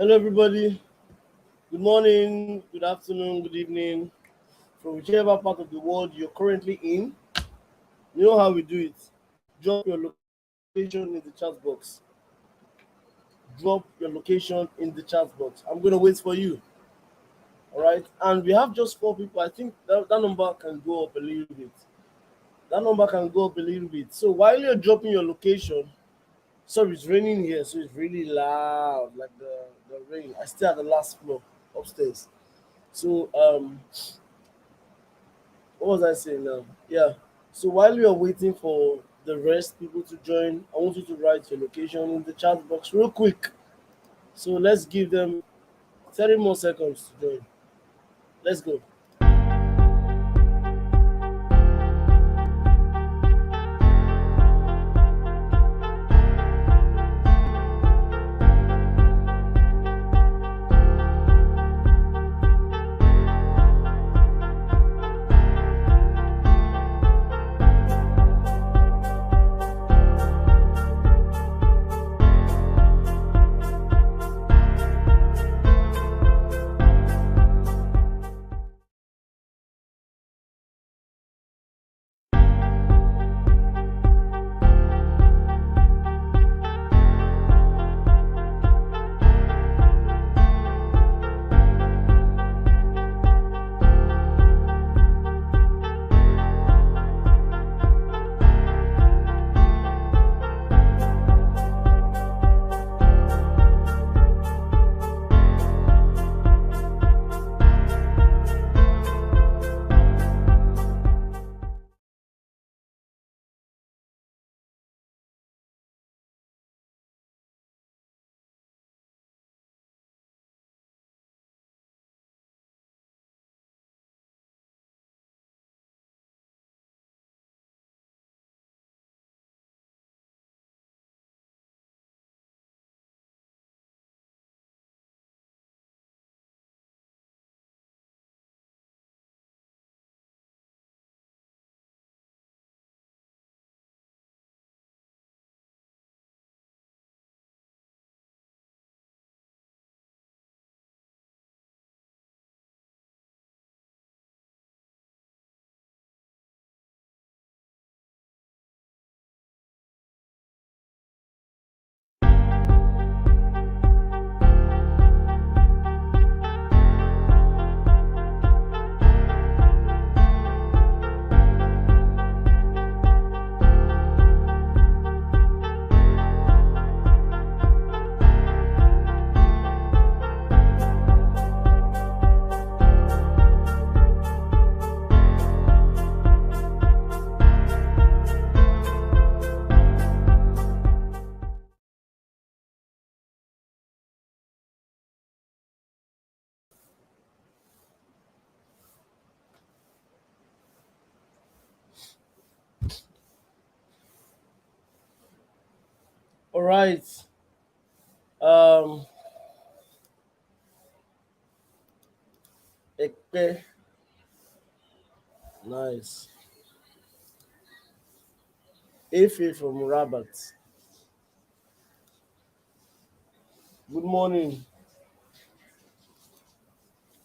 Hello, everybody. Good morning, good afternoon, good evening, from whichever part of the world you're currently in. You know how we do it. Drop your location in the chat box. Drop your location in the chat box. I'm going to wait for you. All right. And we have just 4 people. I think that number can go up a little bit. That number can go up a little bit. So while you're dropping your location, sorry, it's raining here, so it's really loud, like the rain. I stay at the last floor upstairs. So what was I saying now? Yeah. So while you are waiting for the rest people to join, I want you to write your location in the chat box real quick. So let's give them 30 more seconds to join. Let's go. All right. Um Ekpe. Nice. Efe from Rabat. Good morning.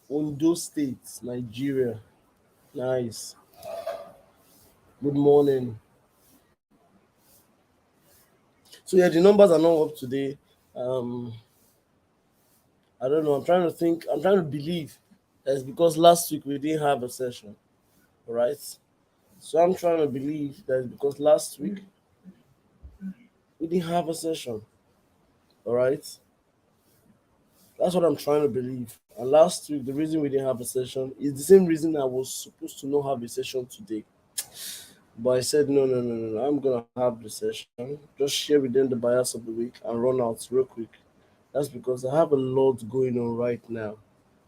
Ondo State, Nigeria. Nice. Good morning. So yeah, the numbers are not up today. Um, I don't know. I'm trying to think. I'm trying to believe that it's because last week we didn't have a session, all right? So I'm trying to believe that it's because last week we didn't have a session, all right? That's what I'm trying to believe. And last week, the reason we didn't have a session is the same reason I was supposed to not have a session today. But I said, no, no, no, no, no. I'm going to have the session. Just share with them the bias of the week and run out real quick. That's because I have a lot going on right now.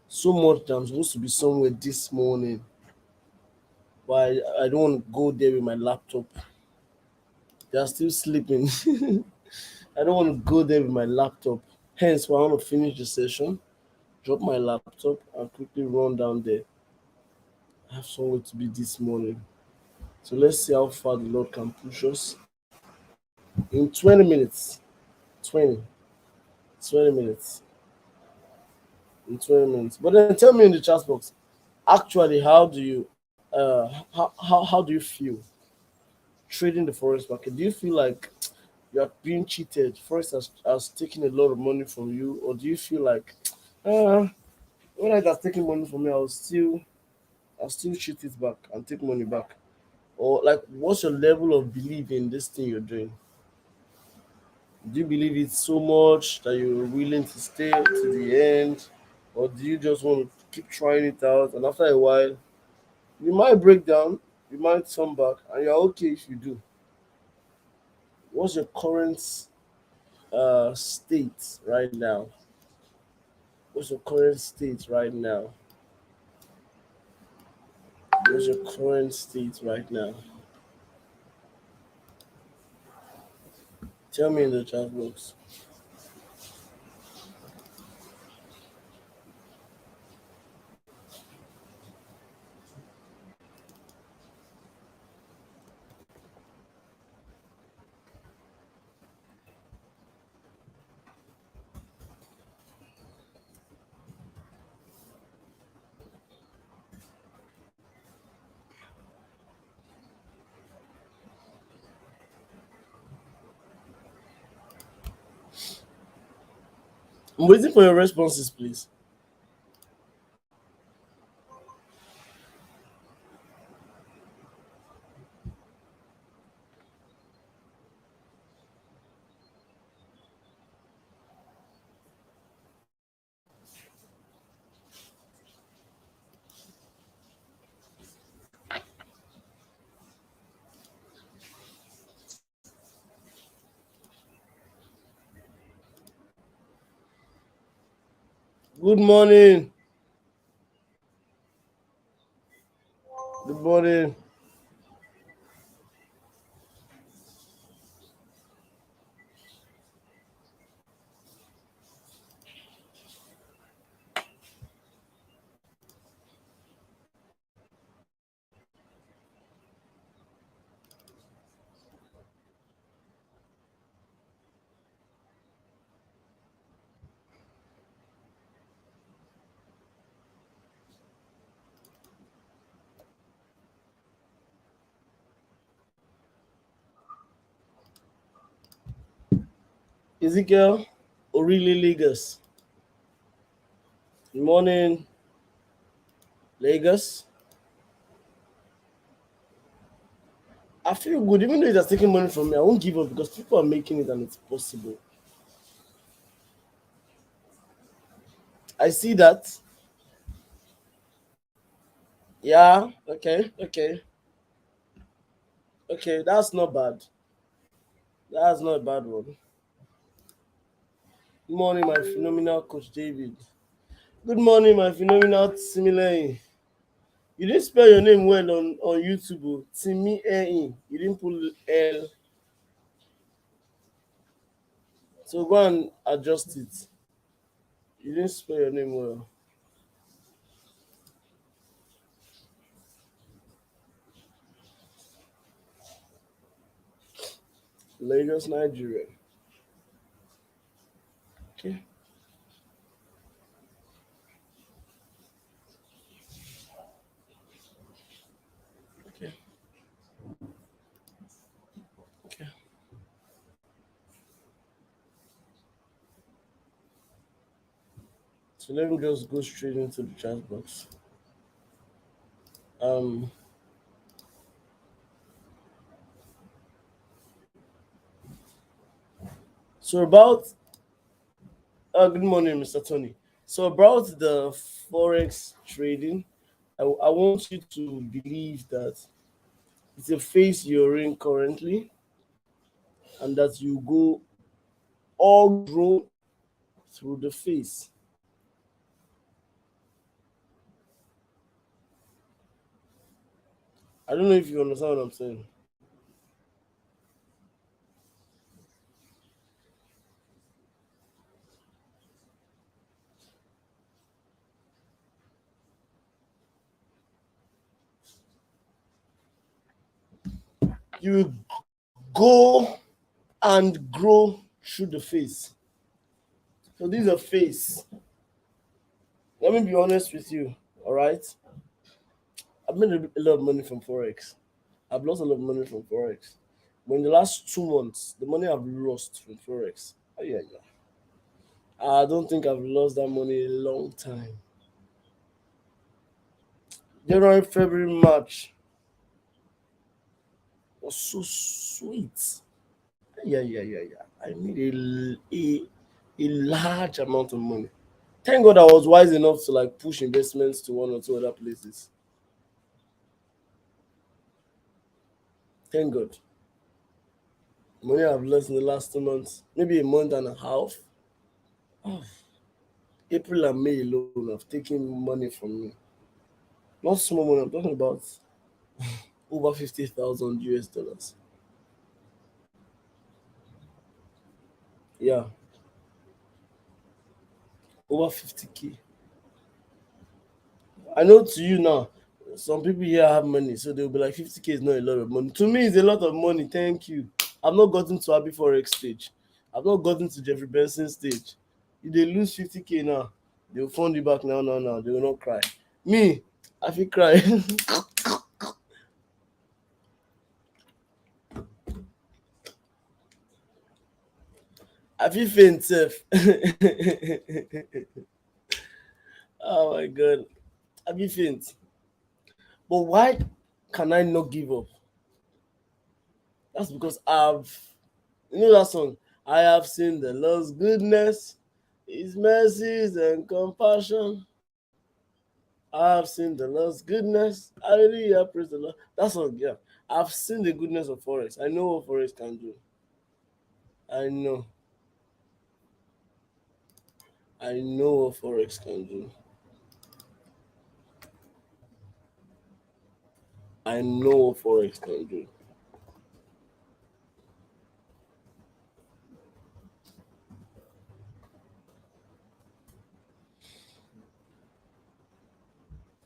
So much that I'm supposed to be somewhere this morning. But I don't want to go there with my laptop. They are still sleeping. I don't want to go there with my laptop. Hence, why I want to finish the session, drop my laptop, and quickly run down there. I have somewhere to be this morning. So let's see how far the Lord can push us. In 20 minutes, 20, 20 minutes, in 20 minutes. But then tell me in the chat box, actually, how do you feel trading the forex market? Do you feel like you are being cheated? Forex has taken a lot of money from you, or do you feel like, uh, when it has taken money from me, I'll still cheat it back and take money back? Or like, what's your level of belief in this thing you're doing? Do you believe it so much that you're willing to stay to the end, or do you just want to keep trying it out, and after a while you might break down, you might come back, and you're okay if you do? What's your current state right now? What's your current state right now? What's your current state right now? Tell me in the chat box. I'm waiting for your responses, please. Good morning. Good morning. Ezekiel Orili Lagos. Good morning, Lagos. I feel good, even though it has taken money from me. I won't give up because people are making it and it's possible. I see that. Yeah, okay, okay, okay. That's not bad. That's not a bad one. Good morning, my phenomenal coach David. Good morning, my phenomenal Simile. You didn't spell your name well on YouTube. Oh. Timi E. You didn't put L. So go and adjust it. You didn't spell your name well. Lagos, Nigeria. Okay, okay, okay. So let me just go straight into the chat box. Um, so about good morning, Mr. Tony. So about the forex trading, I want you to believe that it's a phase you're in currently, and that you go all grow through the phase. I don't know if you understand what I'm saying. You go and grow through the phase. So this is a phase. Let me be honest with you. All right, I've made a lot of money from Forex. I've lost a lot of money from Forex. But in the last 2 months, the money I've lost from Forex, oh yeah, yeah. I don't think I've lost that money in a long time. January, February, March was so sweet. Yeah, yeah, yeah, yeah. I made a large amount of money. Thank God I was wise enough to like push investments to one or two other places. Thank God. Money I've lost in the last 2 months, maybe a month and a half. Oh, April and May alone have taken money from me. Not small money, I'm talking about over 50,000 US dollars. Yeah, over 50K. I know to you now, some people here have money, so they'll be like 50K is not a lot of money. To me, it's a lot of money. Thank you. I've not gotten to Happy Forex stage. I've not gotten to Jeffrey Benson stage. If they lose 50K now, they'll fund you back now, now, now. They will not cry. Me, I feel cry. I feel faint, self. Oh my god. I feel faint. But why can I not give up? That's because you know that song? I have seen the Lord's goodness, His mercies and compassion. I have seen the Lord's goodness. Hallelujah, praise the Lord. That song, yeah. I've seen the goodness of Forex. I know what Forex can do. I know. I know what Forex can do. I know what Forex can do.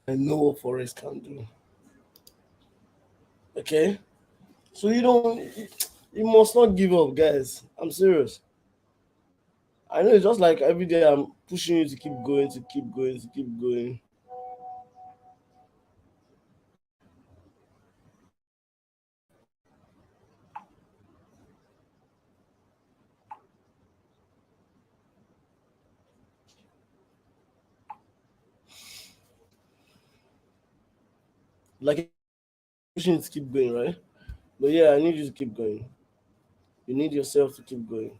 I know what Forex can do. Okay? So you must not give up, guys. I'm serious. I know it's just like every day I'm pushing you to keep going, to keep going, to keep going. Like pushing you to keep going, right? But yeah, I need you to keep going. You need yourself to keep going.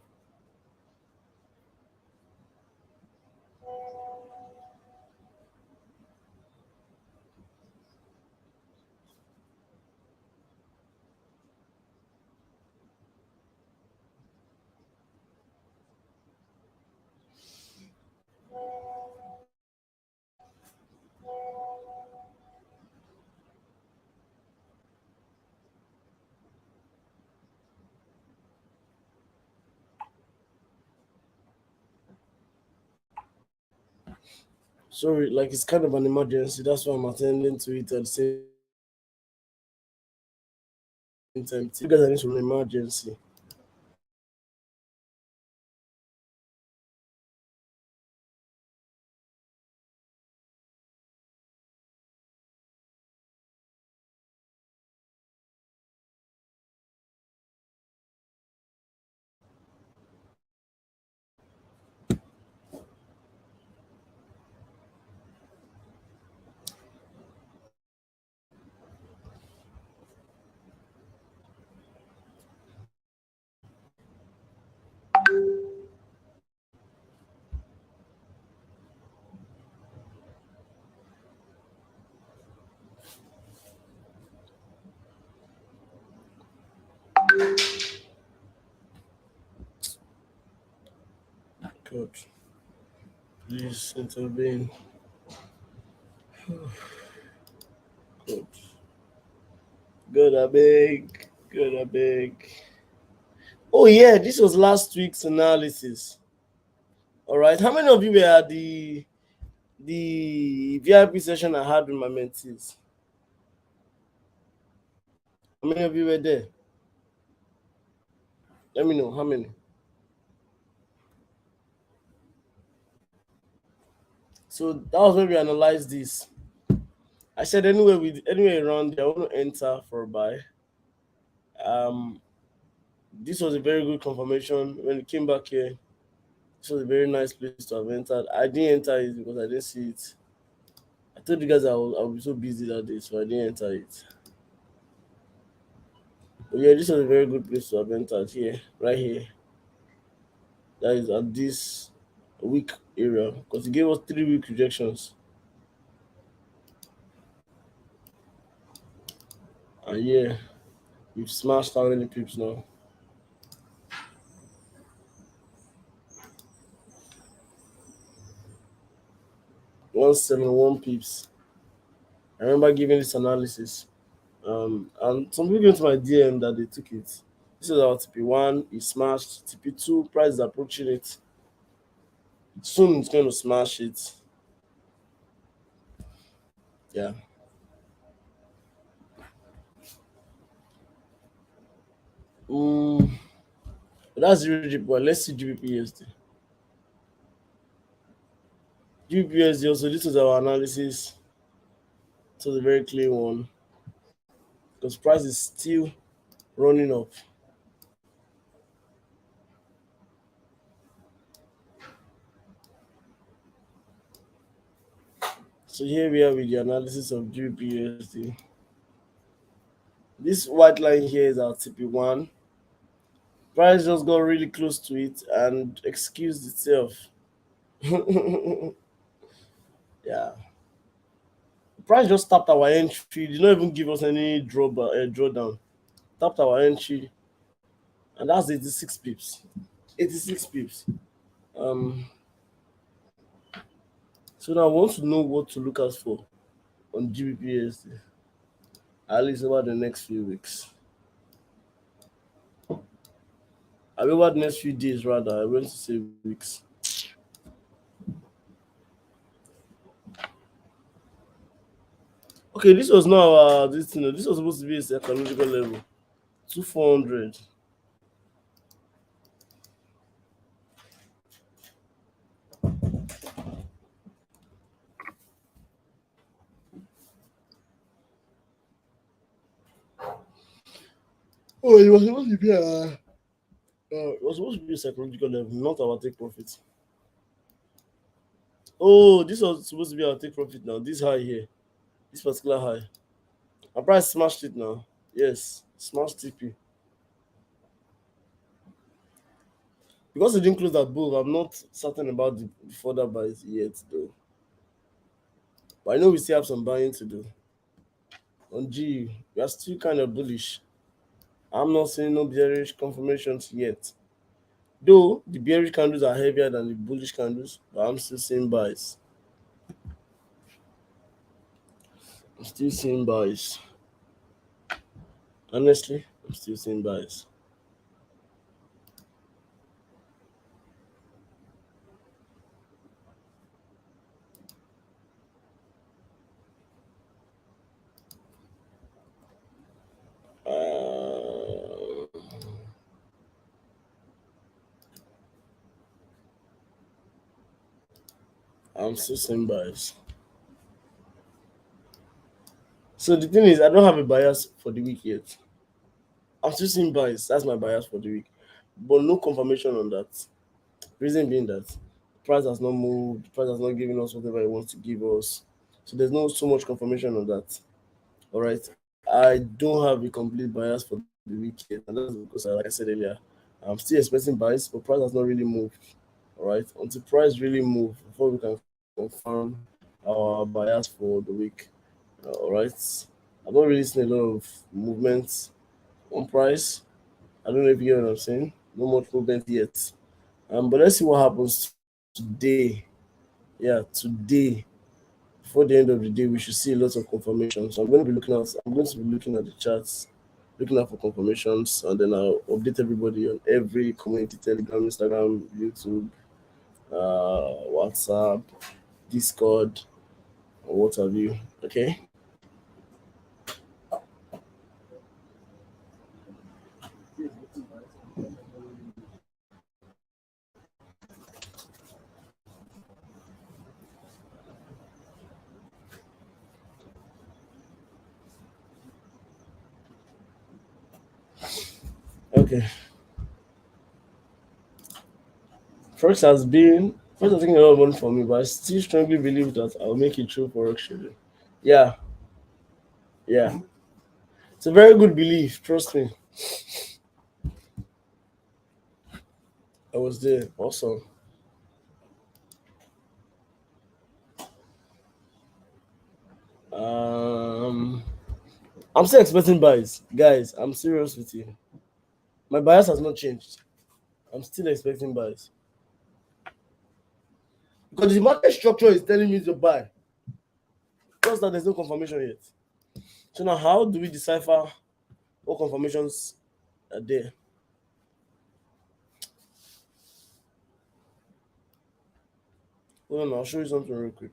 Sorry, like it's kind of an emergency. That's why I'm attending to it at the same time. You guys are in an emergency. God, please intervene. God, God, I beg. God, I beg. Oh yeah, this was last week's analysis. All right, how many of you were at the VIP session I had with my mentees? How many of you were there? Let me know how many. So that was when we analyzed this. I said anyway around there, I want to enter for a buy. Um, this was a very good confirmation when it came back here. This was a very nice place to have entered. I didn't enter it because I didn't see it. I told you guys I would be so busy that day, so I didn't enter it. But yeah, this was a very good place to have entered here, right here. That is at this weak area because it gave us 3 week rejections. And yeah, we've smashed how many pips now? 171 pips. I remember giving this analysis. And some people came to my DM that they took it. This is our TP1, it smashed. TP2, price is approaching it. Soon it's going to smash it. Yeah. Mm, that's 0 GBP. Let's see GBP USD. Also, this was our analysis. It was a very clean one because price is still running up. So here we are with the analysis of GBP. This white line here is our TP1. Price just got really close to it and excused itself. Yeah. Price just tapped our entry. Did not even give us any drawdown. Tapped our entry, and that's 86 pips. 86 pips. Um. So now I want to know what to look out for on GBP at least over the next few weeks. I mean, over the next few days rather. I went to say weeks. Okay, this was not our this thing. This was supposed to be a psychological level. 2400. Oh, it was supposed to be it was supposed to be a psychological level, not our take profit. Oh, this was supposed to be our take profit now. This high here, this particular high. Our price smashed it now. Yes, smashed TP. Because it didn't close that bull, I'm not certain about the further buys yet, though. But I know we still have some buying to do. On G, we are still kind of bullish. I'm not seeing no bearish confirmations yet. Though the bearish candles are heavier than the bullish candles, but I'm still seeing buys. I'm still seeing buys. Honestly, I'm still seeing buys. Uh, I'm still seeing buys. So the thing is, I don't have a bias for the week yet. I'm still seeing buys. That's my bias for the week, but no confirmation on that. Reason being that price has not moved, price has not given us whatever it wants to give us. So there's no so much confirmation on that. All right. I don't have a complete bias for the week yet, and that's because, like I said earlier, I'm still expecting buys, but price has not really moved. All right. Until price really move before we can confirm our bias for the week. All right. I've not really seen a lot of movements on price. I don't know if you get what I'm saying. No much movement yet. But let's see what happens today. Yeah, today. Before the end of the day, we should see a lot of confirmations. So I'm going to be looking at the charts, looking out for confirmations, and then I'll update everybody on every community, Telegram, Instagram, YouTube, WhatsApp, Discord, or what have you. Okay. Okay. Forex has taken a lot of money from me, but I still strongly believe that I'll make it through Forex trading. Yeah, yeah. It's a very good belief, trust me. I was there. Awesome. Um I'm still expecting buys. Guys, I'm serious with you. My bias has not changed. I'm still expecting buys. Because the market structure is telling me to buy. Just that there's no confirmation yet. So now how do we decipher what confirmations are there? Hold on, I'll show you something real quick.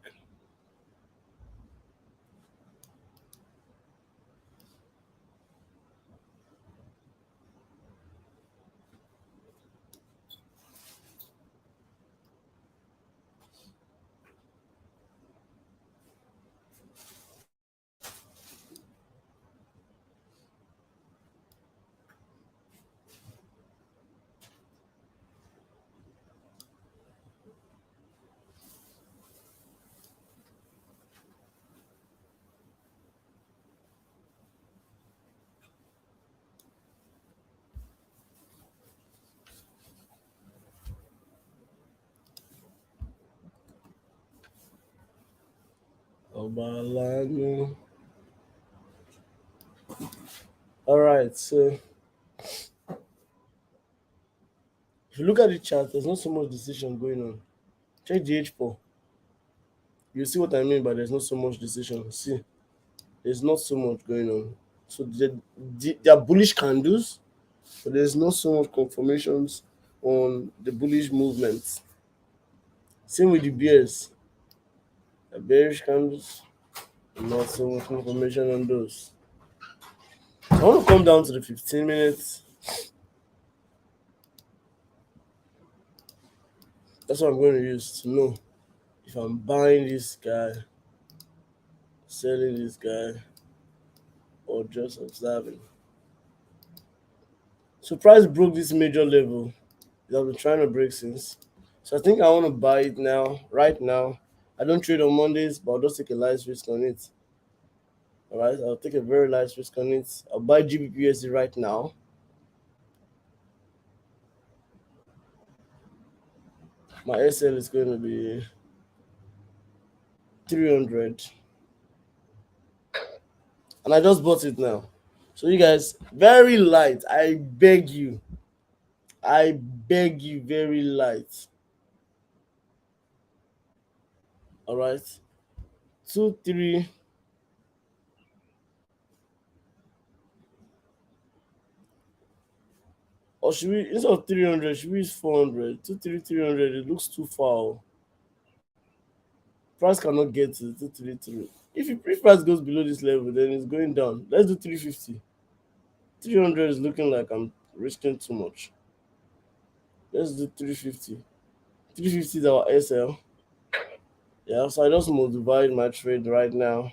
Obalano. Alright, so if you look at the chart, there's not so much decision going on. Check the H4. You see what I mean by there's not so much decision. See, there's not so much going on. So there are bullish candles, but there's not so much confirmations on the bullish movement. Same with the bears. The bearish candles, not so much confirmation on those. I want to come down to the 15 minutes. That's what I'm going to use to know if I'm buying this guy, selling this guy, or just observing. So price broke this major level that I've been trying to break since. So I think I want to buy it now, right now. I don't trade on Mondays, but I'll just take a light risk on it. All right, I'll take a very light risk on it. I'll buy GBPUSD right now. My SL is going to be 300, and I just bought it now. So you guys, very light. I beg you, very light. All right, 2 3, or should we, instead of 300, should we use 400? 2 3 300. It looks too far. Price cannot get to 233. If price goes below this level, then it's going down. Let's do 350. 300 is looking like I'm risking too much. Let's do 350. 350 is our SL. Yeah, so I just multiplied my trade right now.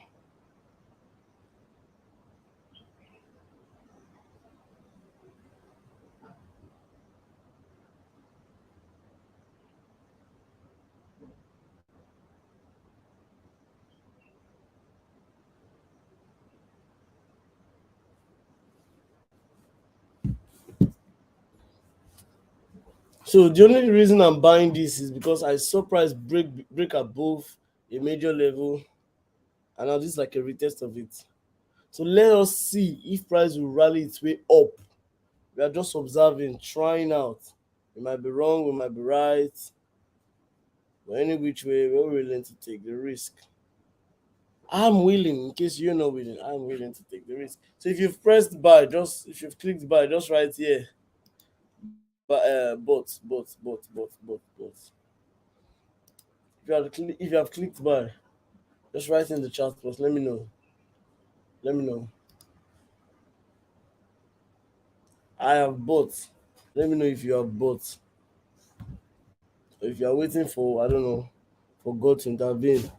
So the only reason I'm buying this is because I saw price break above a major level, and now this is like a retest of it. So let us see if price will rally its way up. We are just observing, trying out. We might be wrong, we might be right. But any which way, we're willing to take the risk. I'm willing, in case you're not willing, I'm willing to take the risk. So if you've pressed buy, if you've clicked buy, just write here. But but. If you have clicked buy, just write in the chat box. Let me know. Let me know. I have bought. Let me know if you have bought. Or if you are waiting for, I don't know, for God to intervene.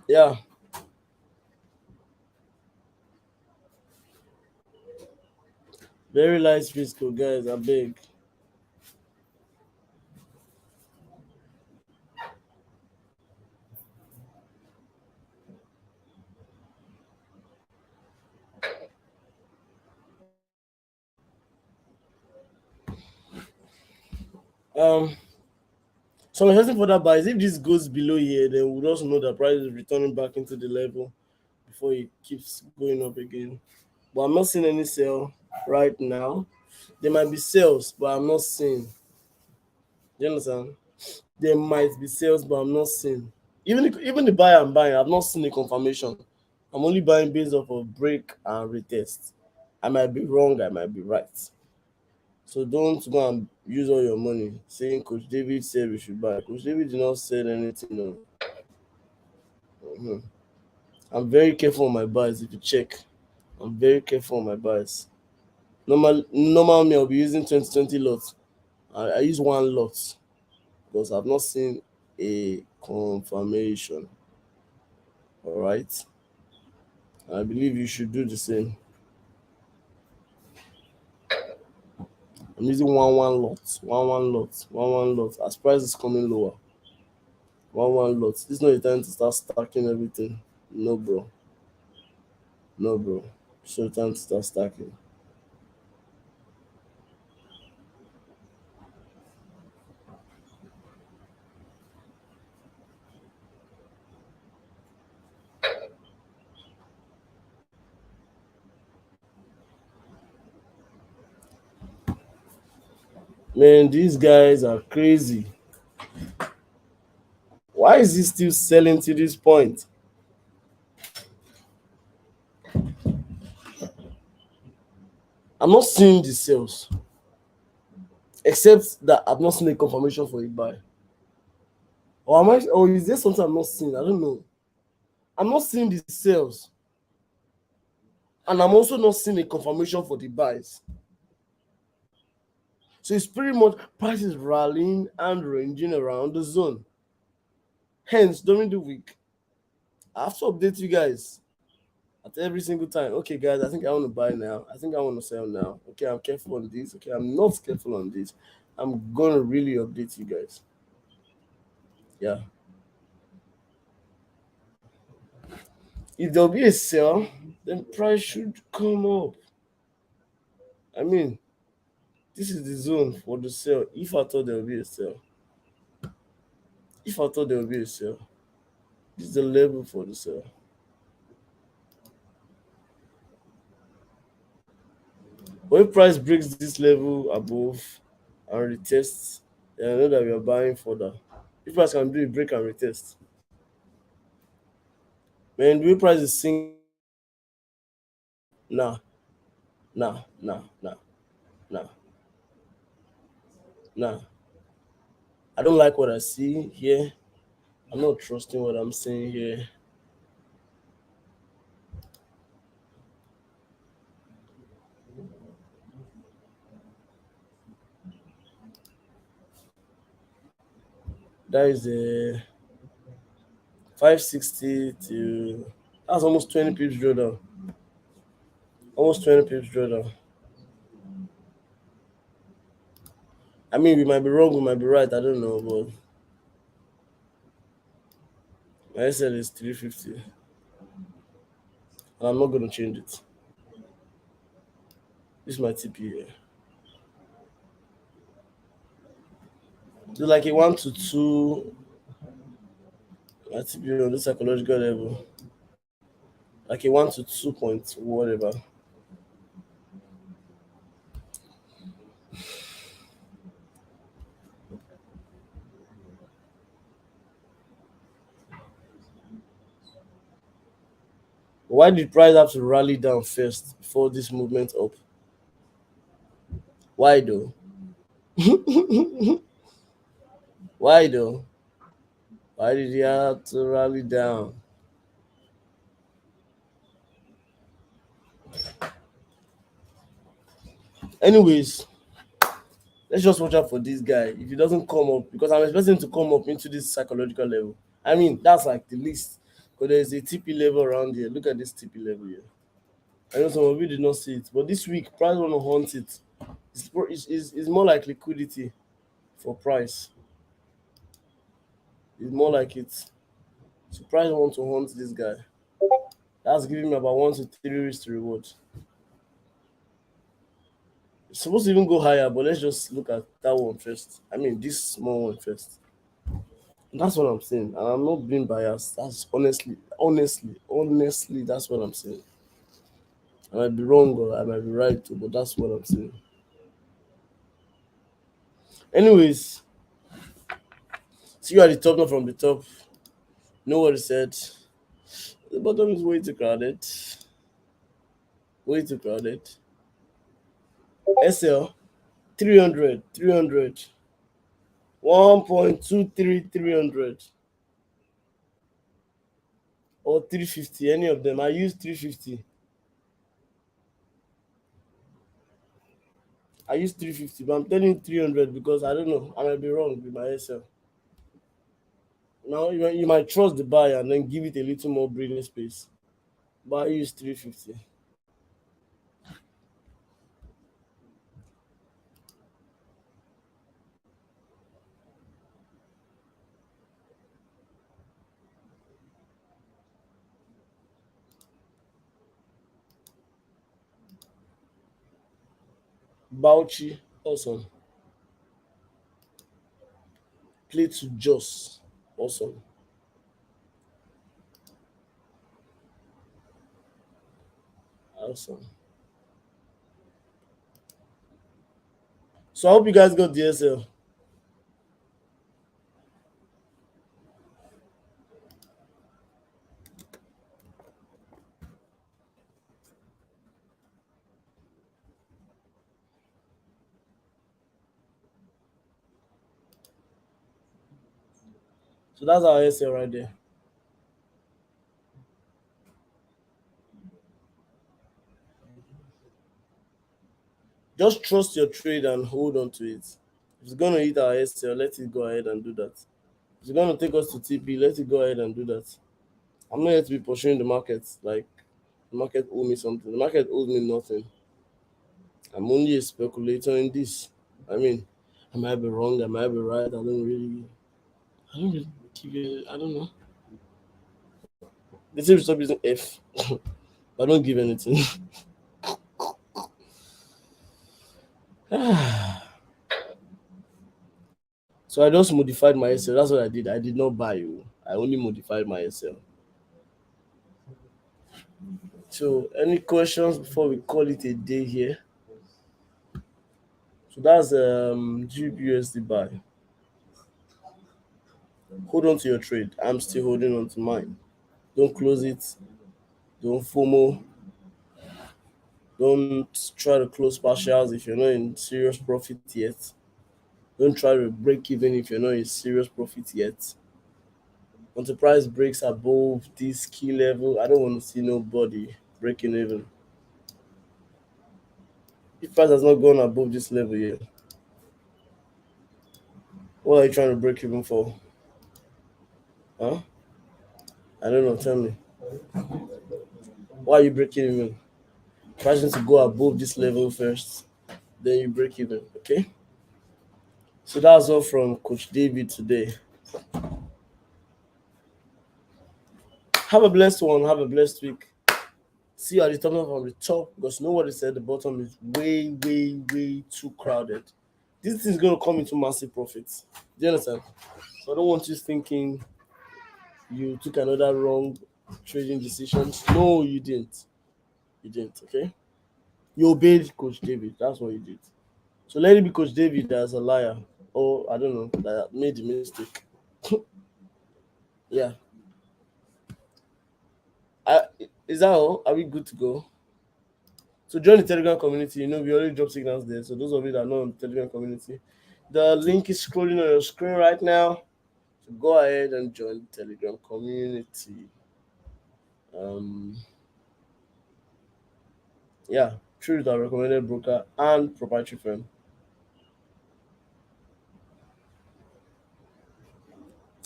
Yeah, very light risk, oh, guys. I beg. Um, so I'm expecting further buys. If this goes below here, then we'll also know that price is returning back into the level before it keeps going up again. But I'm not seeing any sell right now. There might be sales, but I'm not seeing. Do you understand? There might be sales, but I'm not seeing. Even the buy I'm buying, I've not seen a confirmation. I'm only buying based off of break and retest. I might be wrong, I might be right. So don't go and use all your money saying Coach David said we should buy. Coach David did not say anything. No. Mhm. I'm very careful on my buys. If you check, I'm very careful on my buys. Normal me, I'll be using 2020 lots. I use one lot because I've not seen a confirmation. All right. I believe you should do the same. I'm using one lot. As price is coming lower, one lot. This is not the time to start stacking everything. No, bro. No, bro. It's not the time to start stacking. Man, these guys are crazy. Why is he still selling to this point? I'm not seeing the sales, except that I've not seen a confirmation for a buy. Or am I? Or is there something I'm not seeing? I don't know. I'm not seeing the sales, and I'm also not seeing a confirmation for the buys. So it's pretty much prices rallying and ranging around the zone. Hence, during the week, I have to update you guys at every single time. Okay, guys, I think I want to buy now. I think I want to sell now. Okay, I'm careful on this. Okay, I'm not careful on this. I'm gonna really update you guys. Yeah. If there'll be a sale, then price should come up. I mean, this is the zone for the sale. If I thought there will be a sale, if I thought there will be a sale, this is the level for the sale. When price breaks this level above and retests, then I know that we are buying further. If price can do a break and retest, man, the way price is sinking, nah, nah, nah, nah, nah, nah. I don't like what I see here. I'm not trusting what I'm seeing here. That is a 560 to that's almost 20 pips drawdown. Almost 20 pips drawdown. I mean, we might be wrong, we might be right. I don't know, but my SL is 350, and I'm not gonna change it. This is my TP here. Do like a 1 to 2. My TP on the psychological level, like a 1 to 2 point whatever. Why did price have to rally down first before this movement up? Why though? Why though? Why did he have to rally down? Anyways, let's just watch out for this guy. If he doesn't come up, because I'm expecting him to come up into this psychological level. I mean, that's like the least. But there's a TP level around here. Look at this TP level here. I know some of you did not see it, but this week price want to hunt it. It's more like liquidity for price. It's more like it. So price want to hunt this guy. That's giving me about 1 to 3 risk to reward. It's supposed to even go higher, but let's just look at that one first. I mean, this small one first. That's what I'm saying, and I'm not being biased. That's honestly, that's what I'm saying. I might be wrong or I might be right too, but that's what I'm saying. Anyways, see you at the top, not from the top. Know what he said. The bottom is way too crowded. Way too crowded. SL 300, 300, 1.23, 300, or 350. Any of them. I use 350. I use 350, but I'm telling you 300 because I don't know. I might be wrong with my SL. Now you might trust the buyer and then give it a little more breathing space. But I use 350. Bauchi, awesome. Play to Joss, awesome. Awesome. So I hope you guys got the SL. So that's our SL right there. Just trust your trade and hold on to it. If it's gonna hit our SL, let it go ahead and do that. If it's gonna take us to TP, let it go ahead and do that. I'm not here to be pursuing the market like the market owe me something. The market owes me nothing. I'm only a speculator in this. I mean, I might be wrong, I might be right. I don't really give it. I don't know. They say we stop using F. I don't give anything. So I just modified my SL. That's what I did. I did not buy you. I only modified my SL. So any questions before we call it a day here? So that's GBUSD buy. Hold on to your trade. I'm still holding on to mine. Don't close it. Don't FOMO. Don't try to close partials if you're not in serious profit yet. Don't try to break even if you're not in serious profit yet. Until price breaks above this key level, I don't want to see nobody breaking even. If price has not gone above this level yet, what are you trying to break even for? Huh? I don't know. Tell me. Why are you breaking even? Price needs to go above this level first, then you break even. Okay. So that's all from Coach David today. Have a blessed one. Have a blessed week. See you at the top, not from the top, because you know what they said. The bottom is way too crowded. This thing is going to come into massive profits. Do you understand? So I don't want you thinking you took another wrong trading decision. No, you didn't. You didn't. Okay. You obeyed Coach David. That's what you did. So let it be Coach David as a liar, or I don't know, that made the mistake. Yeah. I, is that all? Are we good to go? So join the Telegram community. You know, we already drop signals there. So those of you that are not on the Telegram community, the link is scrolling on your screen right now. So go ahead and join the Telegram community. Um, yeah, choose our recommended broker and proprietary firm.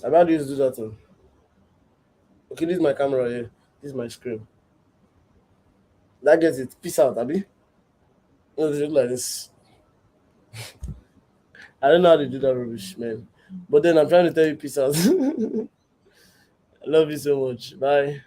How do you do that? One? Okay, this is my camera here. This is my screen. That gets it. Peace out, Abby. No, they look like this. I don't know how to do that rubbish, man. But then I'm trying to tell you peace out. I love you so much. Bye.